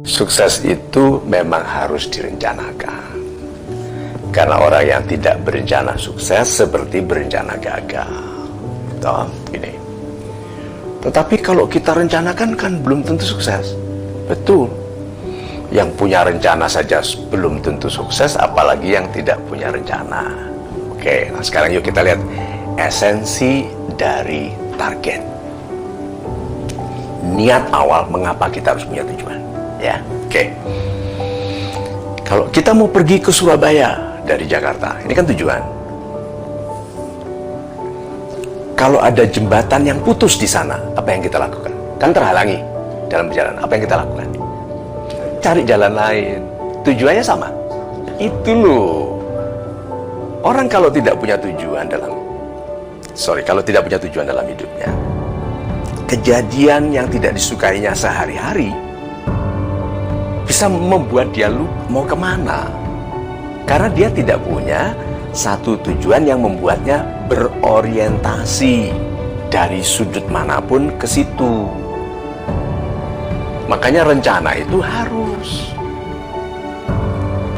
Sukses itu memang harus direncanakan. Karena orang yang tidak berencana sukses seperti berencana gagal. Toh, ini. Tetapi kalau kita rencanakan kan belum tentu sukses. Betul. Yang punya rencana saja belum tentu sukses, apalagi yang tidak punya rencana. Oke, nah sekarang yuk kita lihat esensi dari target. Niat awal mengapa kita harus punya tujuan. Ya, oke. Kalau kita mau pergi ke Surabaya dari Jakarta, ini kan tujuan. Kalau ada jembatan yang putus di sana, apa yang kita lakukan? Kan terhalangi dalam perjalanan. Apa yang kita lakukan? Cari jalan lain. Tujuannya sama. Itu loh. Orang kalau tidak punya tujuan kalau tidak punya tujuan dalam hidupnya, kejadian yang tidak disukainya sehari-hari bisa membuat dia lupa mau kemana. Karena dia tidak punya satu tujuan yang membuatnya berorientasi dari sudut manapun ke situ. Makanya rencana itu harus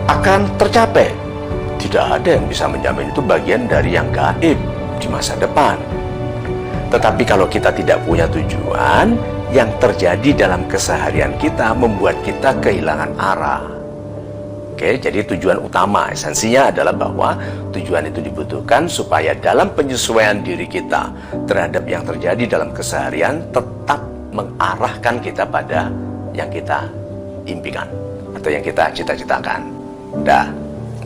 akan tercapai. Tidak ada yang bisa menjamin, itu bagian dari yang gaib di masa depan. Tetapi kalau kita tidak punya tujuan, yang terjadi dalam keseharian kita membuat kita kehilangan arah. Oke, jadi tujuan utama, esensinya adalah bahwa tujuan itu dibutuhkan supaya dalam penyesuaian diri kita terhadap yang terjadi dalam keseharian tetap mengarahkan kita pada yang kita impikan atau yang kita cita-citakan. Dah,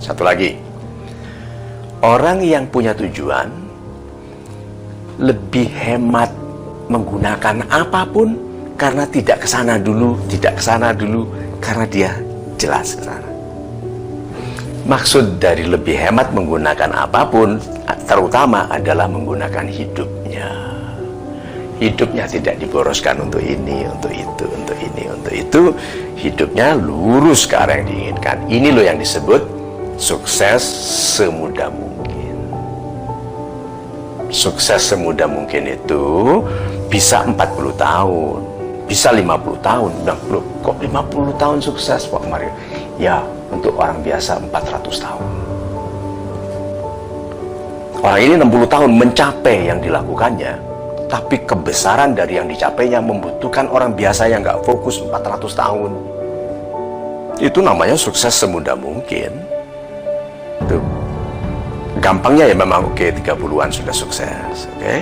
satu lagi. Orang yang punya tujuan lebih hemat menggunakan apapun karena tidak kesana dulu, karena dia jelas kesana. Maksud dari lebih hemat menggunakan apapun terutama adalah menggunakan hidupnya. Hidupnya tidak diboroskan untuk ini, untuk itu, untuk ini, untuk itu. Hidupnya lurus ke arah yang diinginkan. Ini loh yang disebut sukses semudah mungkin. Sukses semudah mungkin itu bisa 40 tahun, bisa 50 tahun. Loh, kok 50 tahun sukses Pak Mario? Ya, untuk orang biasa 400 tahun. Orang ini 60 tahun mencapai yang dilakukannya, tapi kebesaran dari yang dicapainya membutuhkan orang biasa yang nggak fokus 400 tahun. Itu namanya sukses semudah mungkin. Tuh. Gampangnya ya memang oke, 30-an sudah sukses, oke,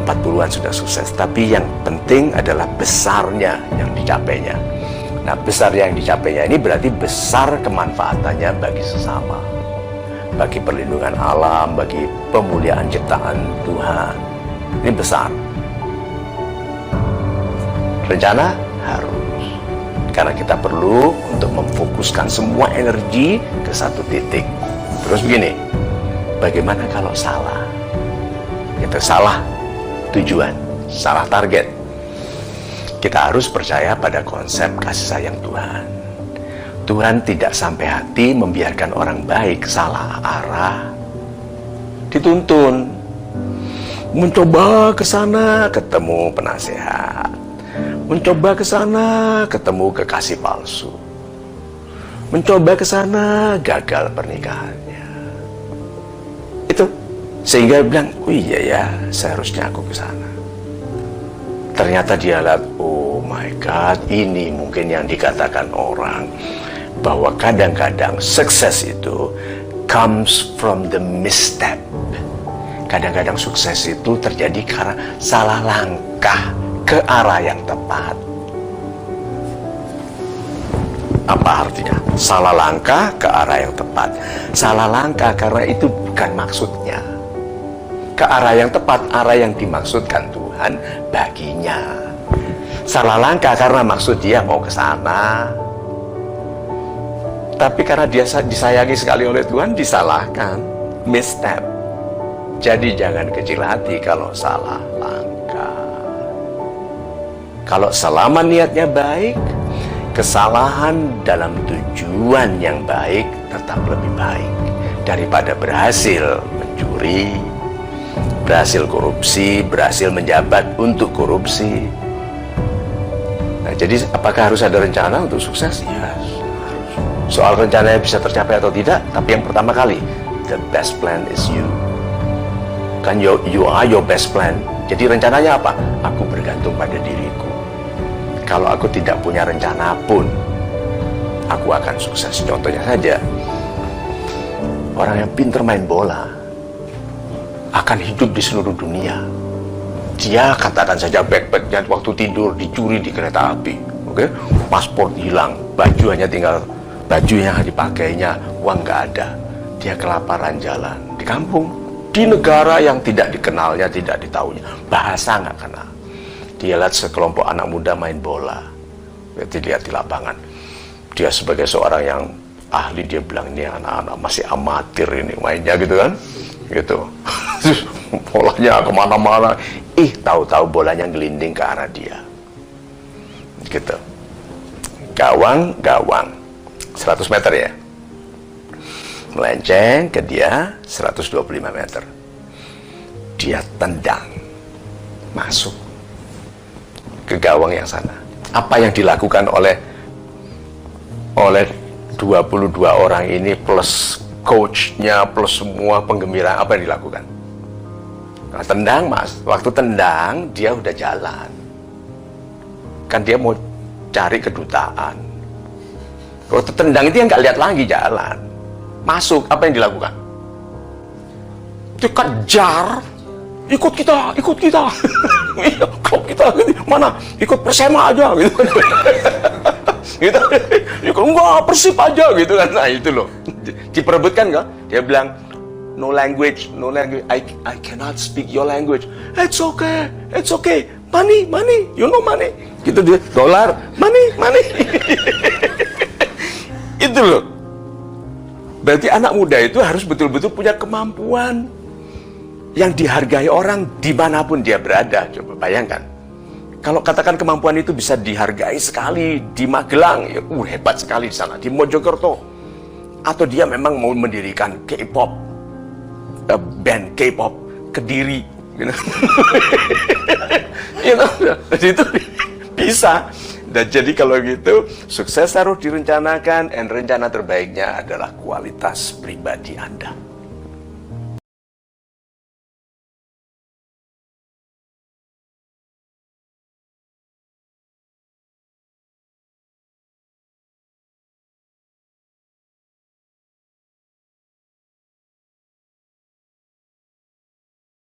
40-an sudah sukses. Tapi yang penting adalah besarnya yang dicapainya. Nah, besar yang dicapainya ini berarti besar kemanfaatannya bagi sesama, bagi perlindungan alam, bagi pemuliaan ciptaan Tuhan. Ini besar. Rencana harus, karena kita perlu untuk memfokuskan semua energi ke satu titik. Terus begini, bagaimana kalau salah? Kita salah tujuan, salah target. Kita harus percaya pada konsep kasih sayang Tuhan. Tuhan tidak sampai hati membiarkan orang baik salah arah, dituntun. Mencoba ke sana ketemu penasehat, mencoba ke sana ketemu kekasih palsu, mencoba ke sana gagal pernikahannya. Itu sehingga bilang, oh iya ya, seharusnya aku ke sana. Ternyata dia lihat, oh my God, ini mungkin yang dikatakan orang bahwa kadang-kadang sukses itu comes from the misstep. Kadang-kadang sukses itu terjadi karena salah langkah ke arah yang tepat. Apa artinya? Salah langkah ke arah yang tepat. Salah langkah karena itu bukan maksudnya. Ke arah yang tepat, arah yang dimaksudkan Tuhan baginya. Salah langkah karena maksud dia mau ke sana. Tapi karena dia disayangi sekali oleh Tuhan, disalahkan. Misstep. Jadi jangan kecil hati kalau salah langkah. Kalau selama niatnya baik, kesalahan dalam tujuan yang baik tetap lebih baik daripada berhasil mencuri, berhasil korupsi, berhasil menjabat untuk korupsi. Nah, Jadi apakah harus ada rencana untuk sukses? Yes. Soal rencananya bisa tercapai atau tidak, tapi yang pertama kali, the best plan is you. Kan you are your best plan. Jadi rencananya apa? Aku bergantung pada diriku. Kalau aku tidak punya rencana pun, aku akan sukses. Contohnya saja, orang yang pintar main bola akan hidup di seluruh dunia. Dia katakan saja backpacknya waktu tidur dicuri di kereta api, oke? Paspor hilang, baju hanya tinggal baju yang dipakainya, uang nggak ada. Dia kelaparan jalan di kampung, di negara yang tidak dikenalnya, tidak ditahunya, bahasa nggak kenal. Dia lihat sekelompok anak muda main bola, dilihat di lapangan. Dia sebagai seorang yang ahli, dia bilang ini anak-anak masih amatir ini mainnya gitu kan, gitu. Bolanya kemana-mana, tahu-tahu bolanya gelinding ke arah dia, gitu. Gawang 100 meter ya, melenceng ke dia 125 meter. Dia tendang masuk ke gawang yang sana. Apa yang dilakukan oleh 22 orang ini plus coachnya plus semua penggembira, apa yang dilakukan? Nah, tendang mas, waktu tendang dia udah jalan, kan dia mau cari kedutaan. Waktu tendang itu yang nggak lihat lagi, jalan masuk, apa yang dilakukan? Dia kejar, ikut kita klub kita mana, ikut Persema aja gitu. Gitu, enggak, Persib aja gitu kan. Nah itu loh, diperebutkan nggak? Dia bilang no language, I cannot speak your language. It's okay, money, you know money. Gitu dia, dolar, money. Itu loh. Berarti anak muda itu harus betul-betul punya kemampuan yang dihargai orang dimanapun dia berada. Coba bayangkan, kalau katakan kemampuan itu bisa dihargai sekali di Magelang, ya, hebat sekali di sana, di Mojokerto, atau dia memang mau mendirikan K-pop, band K-pop Kediri, gitu. Itu bisa. Dan jadi kalau gitu, sukses harus direncanakan, dan rencana terbaiknya adalah kualitas pribadi Anda.